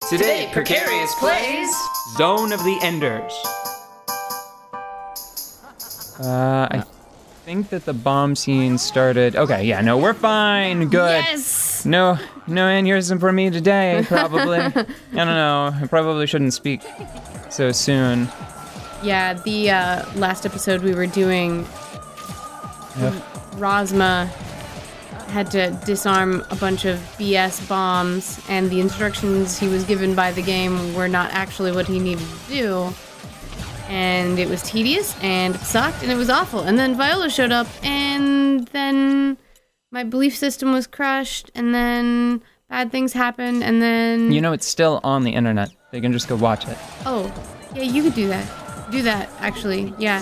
Today, Precarious plays Zone of the Enders. I think that the bomb scene started. Okay, yeah, no, we're fine. Good. Yes! No aneurysm for me today, probably. I don't know. I probably shouldn't speak so soon. Yeah, the last episode we were doing, Yep. Rosma had to disarm a bunch of BS bombs, and the instructions he was given by the game were not actually what he needed to do. And it was tedious, and it sucked, and it was awful. And then Viola showed up, and then my belief system was crushed, and then bad things happened, and then... You know, it's still on the internet. They can just go watch it. Oh, yeah, you could do that. Do that, actually. Yeah.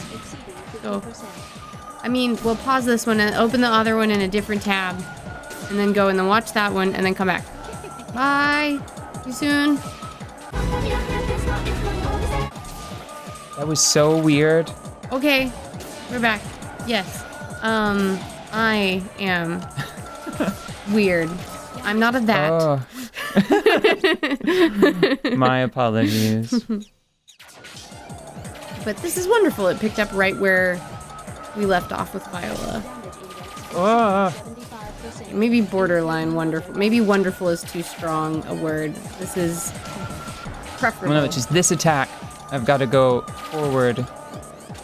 Go. I mean, we'll pause this one and open the other one in a different tab, and then go and then watch that one, and then come back. Bye. See you soon. That was so weird. Okay, we're back. Yes. I am weird. I'm not a that. Oh. My apologies. But this is wonderful. It picked up right where we left off with Viola. Oh. Maybe borderline wonderful. Maybe wonderful is too strong a word. This is preferable. Well, no, it's just this attack. I've got to go forward.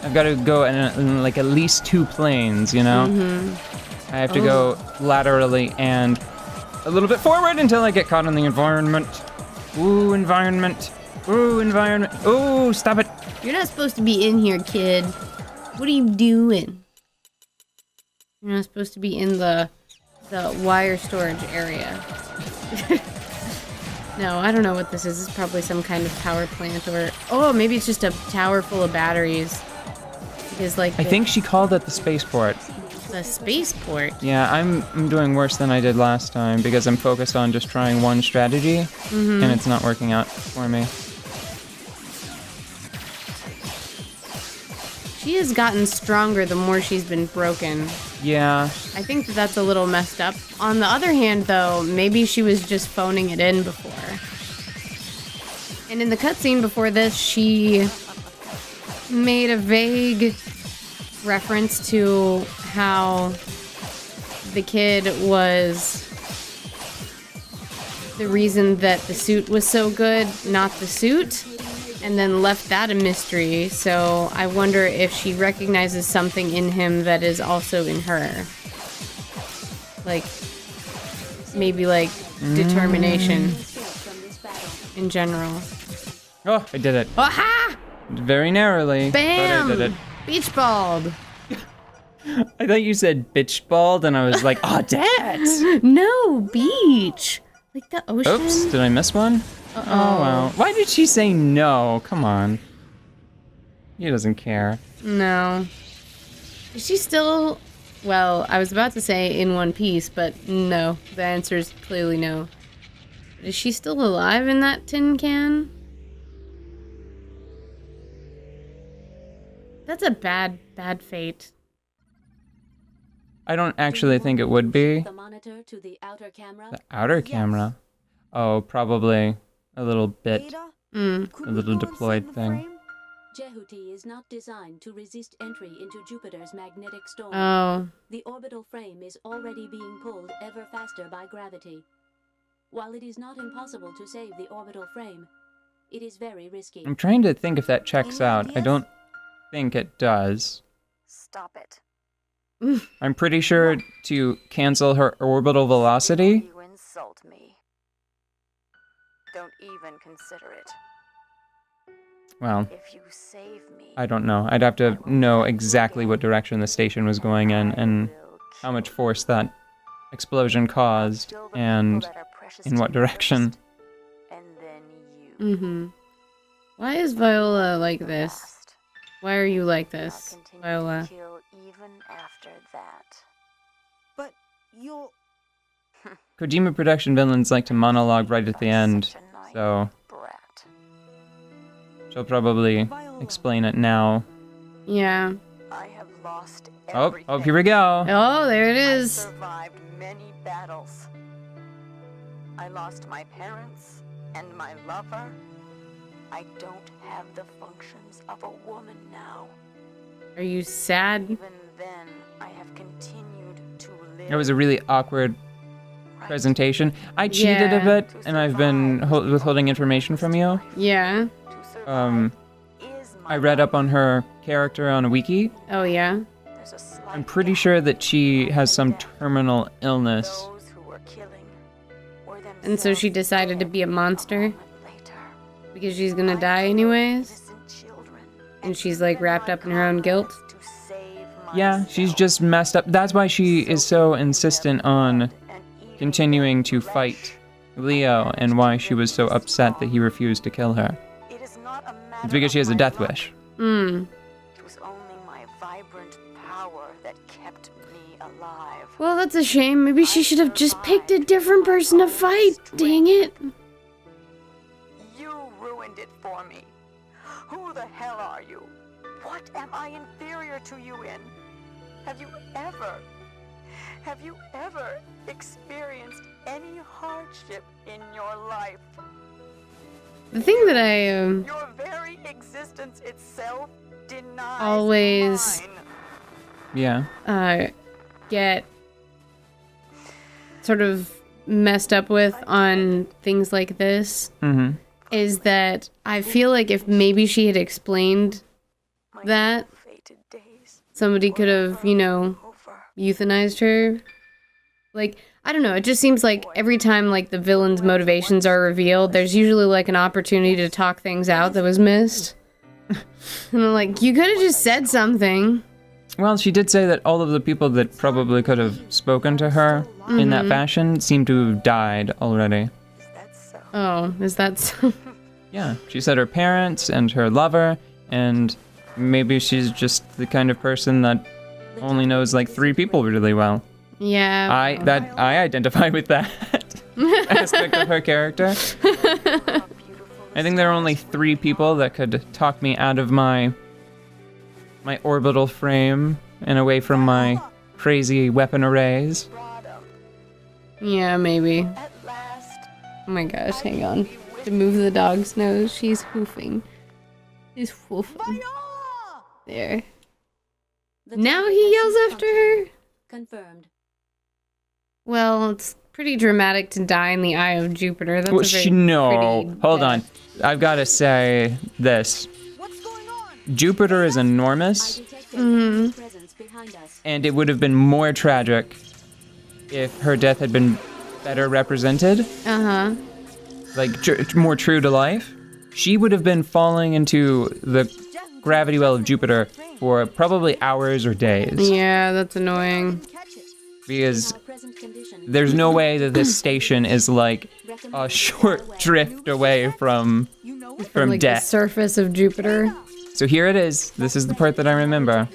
I've got to go in like at least 2 planes, you know? Mm-hmm. I have to go laterally and a little bit forward until I get caught in the environment. Ooh, environment. Ooh, environment. Ooh, stop it. You're not supposed to be in here, kid. What are you doing? You're not supposed to be in the wire storage area. No, I don't know what this is. It's probably some kind of power plant or... Oh, maybe it's just a tower full of batteries. Because, like... I think she called it the spaceport. The spaceport? Yeah, I'm doing worse than I did last time because I'm focused on just trying one strategy, and it's not working out for me. She has gotten stronger the more she's been broken. Yeah. I think that's a little messed up. On the other hand, though, maybe she was just phoning it in before. And in the cutscene before this, she made a vague reference to how the kid was the reason that the suit was so good, not the suit. And then left that a mystery, so I wonder if she recognizes something in him that is also in her. Like, maybe like determination in general. Oh, I did it. Aha! Very narrowly, Bam! but I did it. Beach balled. I thought you said bitch balled, and I was like, oh, Dad! No, beach. Like the ocean. Oops, did I miss one? Oh, wow. Why did she say no? Come on. He doesn't care. No. Is she still... Well, I was about to say in one piece, but no. The answer is clearly no. Is she still alive in that tin can? That's a bad fate. I don't actually think it would be. The monitor to the outer camera? The outer camera? Oh, probably a little bit. A little deployed thing. Jehuti is not designed to resist entry into Jupiter's magnetic storm. Oh. The orbital frame is already being pulled ever faster by gravity. While it is not impossible to save the orbital frame, it is very risky. I'm trying to think if that checks out. I don't think it does. Stop it. I'm pretty sure to cancel her orbital velocity. You insult me. Don't even consider it. Well, If you save me, I don't know. I'd have to know exactly what direction the station was going in and how much force that explosion caused and in what direction. and then you Why is Viola like this? last. Why are you like I'll this, continue Viola? to kill even after that. But you'll... Kojima production villains like to monologue right at the end, Such a naive so brat. she'll probably explain it now. Yeah. I have lost Oh, everything. here we go. Oh, there it I is. survived many battles. I lost my parents and my lover, I don't have the functions of a woman now. Are you sad? Even then, I have continued to live. It was a really awkward presentation. I cheated Yeah. a bit, and I've been withholding information from you. Yeah. To survive is my I read up on her character on a wiki. Oh, yeah. There's a slight I'm pretty sure that she has some terminal illness. those who were killing were And so she themselves decided to dead be a monster a moment later. because she's gonna die anyways. Innocent children, And she's like wrapped up in her own guilt. to save Yeah, she's myself. just messed up. That's why she is so insistent on And even continuing to flesh, fight Leo, and why she was so upset that he refused to kill her. it is not a matter It's because she has of a my death luck. wish. Hmm. It was only my vibrant power that kept me alive. Well, that's a shame. Maybe she should have just picked a different person to fight. Dang it. You ruined it for me. Who the hell are you? What am I inferior to you in? Have you ever experienced any hardship in your life? The thing that I Your very existence itself denies Always- mine. Yeah. get sort of messed up with on things like this Mm-hmm. is that I feel like if maybe she had explained My that, fated days somebody could have, you know, over. euthanized her. Like, I don't know, it just seems like every time like the villain's motivations are revealed, there's usually like an opportunity to talk things out that was missed. And I'm like, you could have just said something. Well, she did say that all of the people that probably could have spoken to her in that fashion seem to have died already. Is that so? Oh, is that so? Yeah, she said her parents and her lover, and maybe she's just the kind of person that only knows like 3 people really well. Yeah. I identify with that aspect of her character. I think there are only 3 people that could talk me out of my orbital frame and away from my crazy weapon arrays. Yeah, maybe. At last, Oh my gosh, hang on. To move the dog's nose, she's hoofing. She's hoofing. There. The Now target he has yells been after her? Confirmed. Well, it's pretty dramatic to die in the eye of Jupiter. That's Well, a very pretty hold death. on. I've got to say this. What's going on? Jupiter is enormous, I detect a presence behind us. and it would have been more tragic if her death had been better represented, Uh-huh. like more true to life. She would have been falling into the gravity well of Jupiter for probably hours or days, Yeah, that's annoying. because Our present condition. there's no way that this station is like a short drift away from From like the death. surface of Jupiter. So here it is. This is the part that I remember.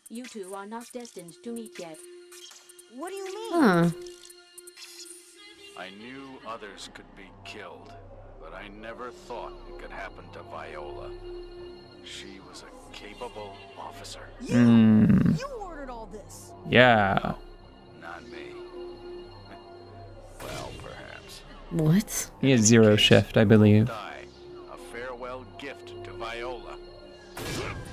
You two are not destined to meet yet. What do you mean? Huh. I knew others could be killed, but I never thought it could happen to Viola. She was a capable officer. Mm, You ordered all this. yeah. Not me. Well, perhaps. What? He has 0 shift, I believe. Die. A farewell gift to Viola.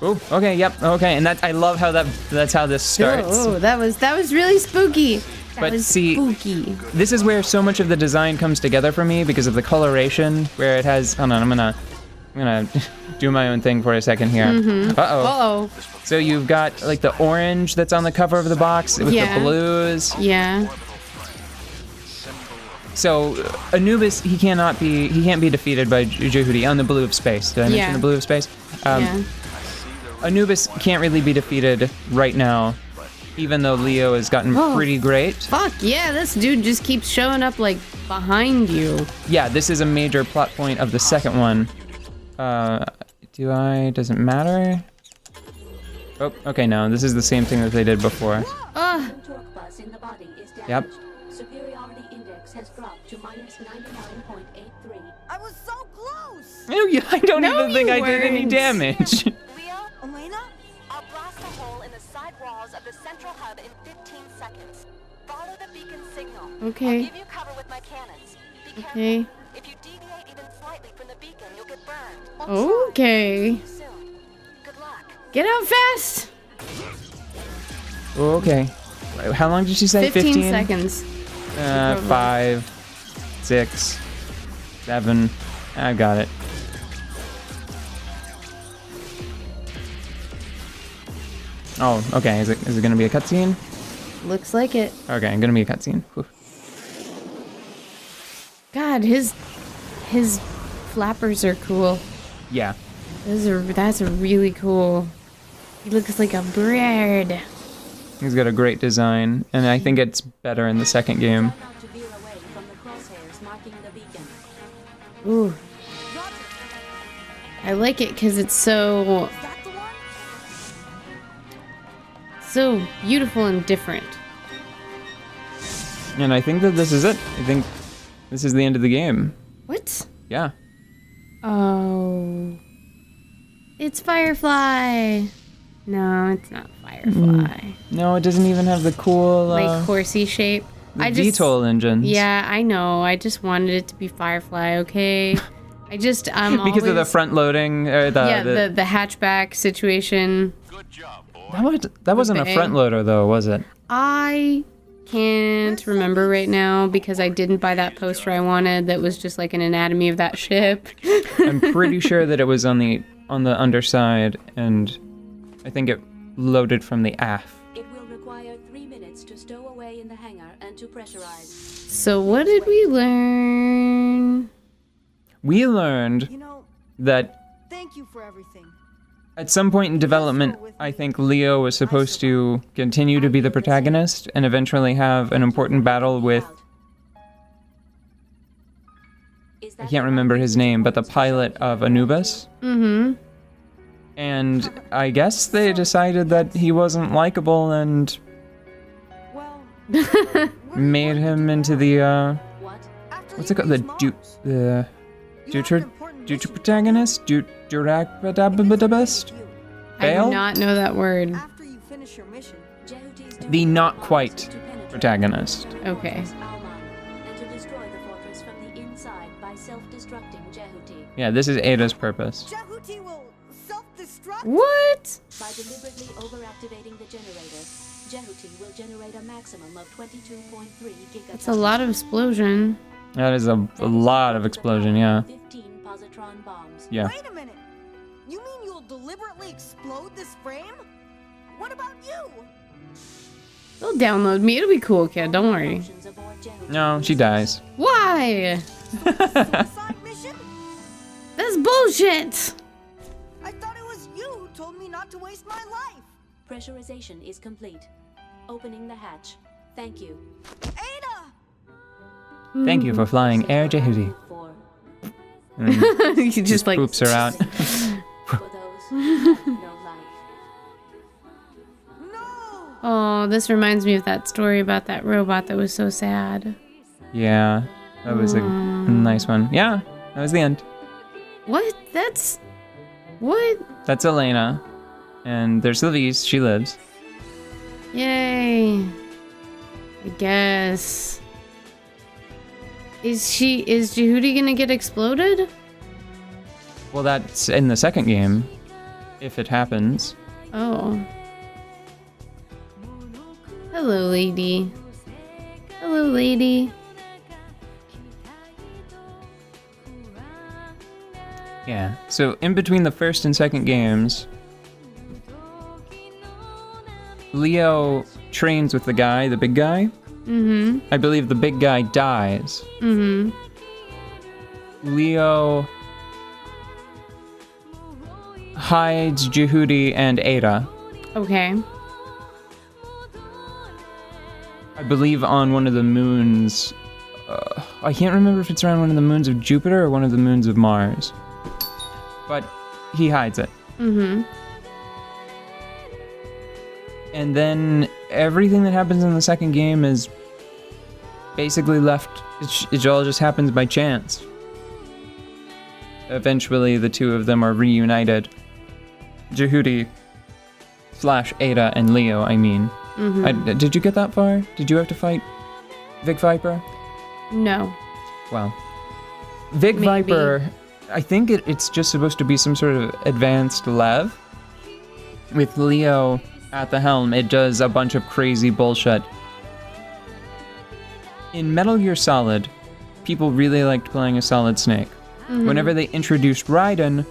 Oh, okay, yep, okay, and I love how that's how this starts. Oh, that was really spooky. That But was see- spooky. This is where so much of the design comes together for me because of the coloration, where it has. Hold on, I'm gonna do my own thing for a second here. Uh-oh. Uh-oh. So you've got like the orange that's on the cover of the box with Yeah. the blues. Yeah. So Anubis, he can't be defeated by Jehudi on the blue of space. Did I mention Yeah. the blue of space? Yeah. Anubis can't really be defeated right now, even though Leo has gotten Oh. pretty great. Fuck, yeah, this dude just keeps showing up, like, behind you. Yeah, this is a major plot point of the second one. Does it matter? Oh, okay, no, this is the same thing that they did before. Ugh. Torque bus in the body is damaged. Yep. Superiority index has dropped to -99.83. I was so close. Oh, yeah, I don't No, even think you I did any weren't. damage. Leo, Elena? I'll blast a hole in the side walls of the central hub in 15 seconds. Follow the beacon signal. Okay. I'll give you cover with my cannons. Be careful. Okay. If you even slightly from the beacon, you'll get burned. Okay. Soon. Good luck. Get out fast. Okay. How long did she say? 15 seconds. 5, 6, 7. I got it. Oh, okay. Is it gonna be a cutscene? Looks like it. Okay, gonna be a cutscene. Whew. God, his flappers are cool. Yeah. That's a really cool. He looks like a bird. He's got a great design, and I think it's better in the second game. Try not to veer away from the crosshairs marking the beacon. Ooh. I like it because it's so Is that the one? beautiful and different. And I think that this is it. I think this is the end of the game. What? Yeah. Oh. It's Firefly. No, it's not Firefly. No, it doesn't even have the cool Like horsey shape. the I just VTOL engines. Yeah, I know. I just wanted it to be Firefly, okay? Because of the front loading or the hatchback situation. Good job, boy. that wasn't a bang. front loader though, was it? I can't remember right now because I didn't buy that poster I wanted that was just like an anatomy of that ship. I'm pretty sure that it was on the underside, and I think it loaded from the aft. It will require 3 minutes to stow away in the hangar and to pressurize. So what did we learn? We learned You know, that thank you for everything. at some point in development, I think Leo was supposed to continue to be the protagonist and eventually have an important battle with, I can't remember his name, but the pilot of Anubis. Mm-hmm. And I guess they decided that he wasn't likable and Well, made him into the, What? what's it called? The Dutra protagonist? Duracpadababadabest? I do Fail? not know that word. after you finish your mission, Jehuti's The not bombs quite to penetrate protagonist. Okay. Alman, and to destroy the fortress from the inside by self-destructing Jehuti. Yeah, this is Ada's purpose. Jehuti will self-destruct? What? By deliberately overactivating the generator, Jehuti will generate a maximum of 22.3 gigatons. That's a lot of explosion. That is a lot of explosion, yeah. 15 positron bombs. Yeah. Wait a minute. You mean you'll deliberately explode this frame? What about you? They'll download me. It'll be cool, kid. Don't worry. Functions aboard Jehuti No, she dies. Why? Suicide mission? That's bullshit. I thought it was you who told me not to waste my life. Pressurization is complete. Opening the hatch. Thank you. Ada! Thank you for flying Air Jehuti. For And You just like poops her out. those who have no life. No! Oh, this reminds me of that story about that robot that was so sad. Yeah, that was a nice one. Yeah, that was the end. What? What? That's Elena. And there's Louise, she lives. Yay. I guess. Is Jehuti gonna get exploded? Well, that's in the second game, if it happens. Oh. Hello, lady. Hello, lady. Yeah, so in between the first and second games, Leo trains with the guy, the big guy. Mm-hmm. I believe the big guy dies. Mm-hmm. Leo hides Jehuti and Ada, Okay. I believe, on one of the moons. I can't remember if it's around one of the moons of Jupiter or one of the moons of Mars. But he hides it. Mm-hmm. And then everything that happens in the second game is basically left. It all just happens by chance. Eventually, the two of them are reunited. Jehuti / Ada and Leo, I mean. Mm-hmm. Did you get that far? Did you have to fight Vic Viper? No. Well, Vic Maybe. Viper, I think it's just supposed to be some sort of advanced Lev. With Leo at the helm, it does a bunch of crazy bullshit. In Metal Gear Solid, people really liked playing a Solid Snake. Whenever they introduced Raiden,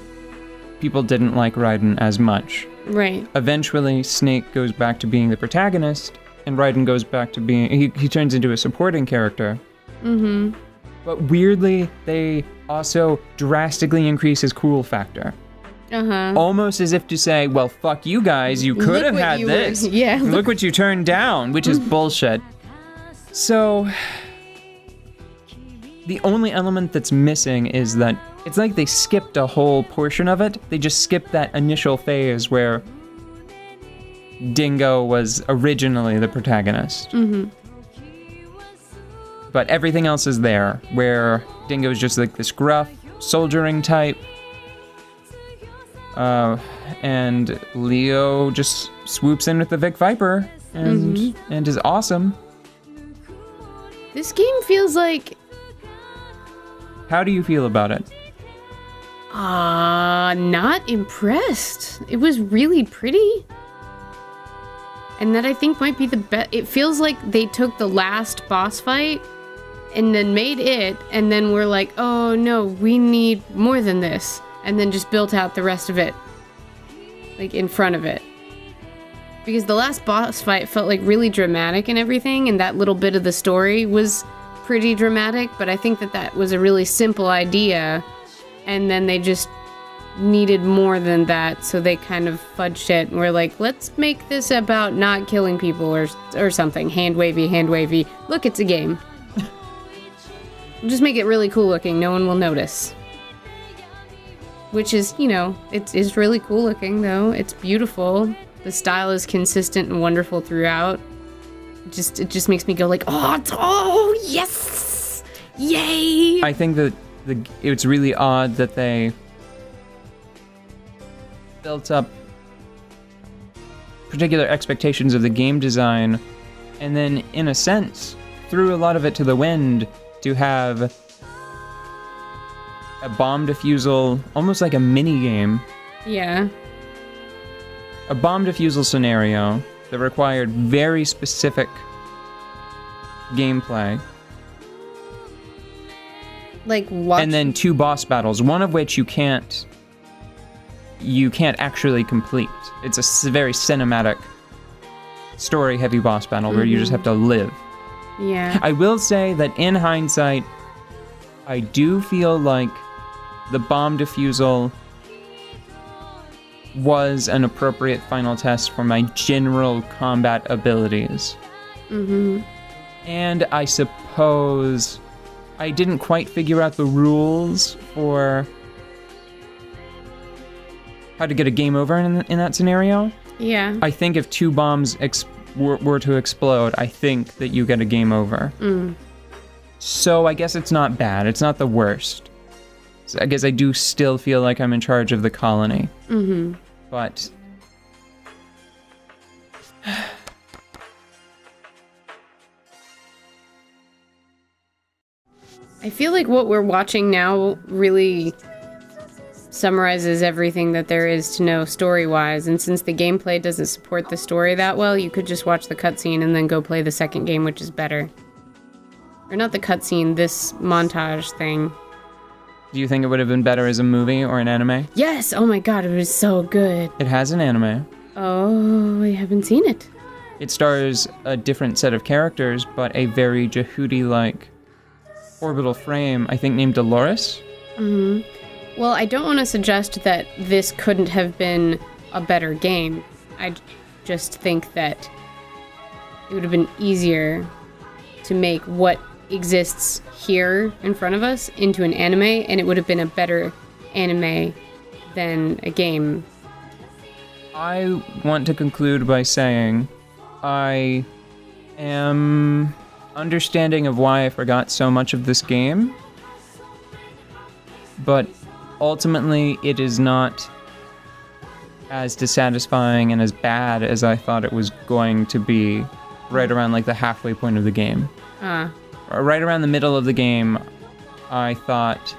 people didn't like Raiden as much. Right. Eventually, Snake goes back to being the protagonist, and Raiden goes back to being... He turns into a supporting character. But weirdly, they also drastically increase his cool factor. Almost as if to say, well, fuck you guys, you could Look have what had you were- this. yeah, Look what you turned down, which is bullshit. So, the only element that's missing is that it's like they skipped a whole portion of it. They just skipped that initial phase where Dingo was originally the protagonist. But everything else is there, where Dingo's just like this gruff, soldiering type. And Leo just swoops in with the Vic Viper and is awesome. This game feels like... How do you feel about it? Not impressed. It was really pretty. And that I think might be the best. It feels like they took the last boss fight and then made it, and then we're like, oh no, we need more than this. And then just built out the rest of it, like in front of it. Because the last boss fight felt like really dramatic and everything, and that little bit of the story was pretty dramatic, but I think that that was a really simple idea, and then they just needed more than that, so they kind of fudged it, and we're like, let's make this about not killing people or something. Hand wavy. Look, it's a game. Just make it really cool looking, no one will notice. Which is, you know, it's really cool looking, though. It's beautiful. The style is consistent and wonderful throughout. It just makes me go like, oh, yes! Yay! I think that it's really odd that they built up particular expectations of the game design, and then, in a sense, threw a lot of it to the wind to have a bomb defusal, almost like a mini game. Yeah. A bomb defusal scenario that required very specific gameplay. Like what? And then 2 boss battles, one of which you can't actually complete. It's a very cinematic, story-heavy boss battle where you just have to live. Yeah. I will say that in hindsight, I do feel like the bomb defusal was an appropriate final test for my general combat abilities. And I suppose I didn't quite figure out the rules for how to get a game over in that scenario. Yeah. I think if 2 bombs were to explode, I think that you get a game over. So I guess it's not bad. It's not the worst. So I guess I do still feel like I'm in charge of the colony. But I feel like what we're watching now really summarizes everything that there is to know story-wise, and since the gameplay doesn't support the story that well, you could just watch the cutscene and then go play the second game, which is better. Or not the cutscene, this montage thing. do you think it would have been better as a movie or an anime? Yes! Oh my god, it was so good. It has an anime. Oh, I haven't seen it. It stars a different set of characters, but a very Jehudi-like orbital frame, I think named Dolores. Well, I don't want to suggest that this couldn't have been a better game. I just think that it would have been easier to make what exists here in front of us into an anime, and it would have been a better anime than a game. I want to conclude by saying I am understanding of why I forgot so much of this game, but ultimately it is not as dissatisfying and as bad as I thought it was going to be right around like the halfway point of the game. Right around the middle of the game, I thought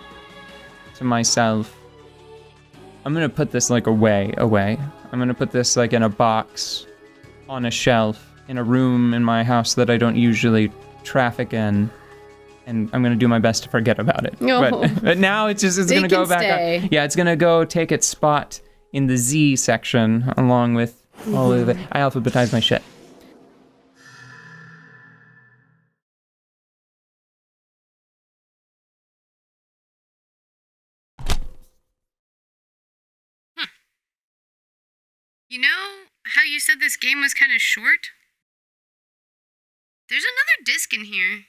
to myself, I'm gonna put this like away. I'm gonna put this like in a box, on a shelf, in a room in my house that I don't usually traffic in, and I'm gonna do my best to forget about it. Oh. But now it's gonna go back up. Yeah, it's gonna go take its spot in the Z section along with all of it. I alphabetize my shit. You know how you said this game was kind of short? There's another disc in here.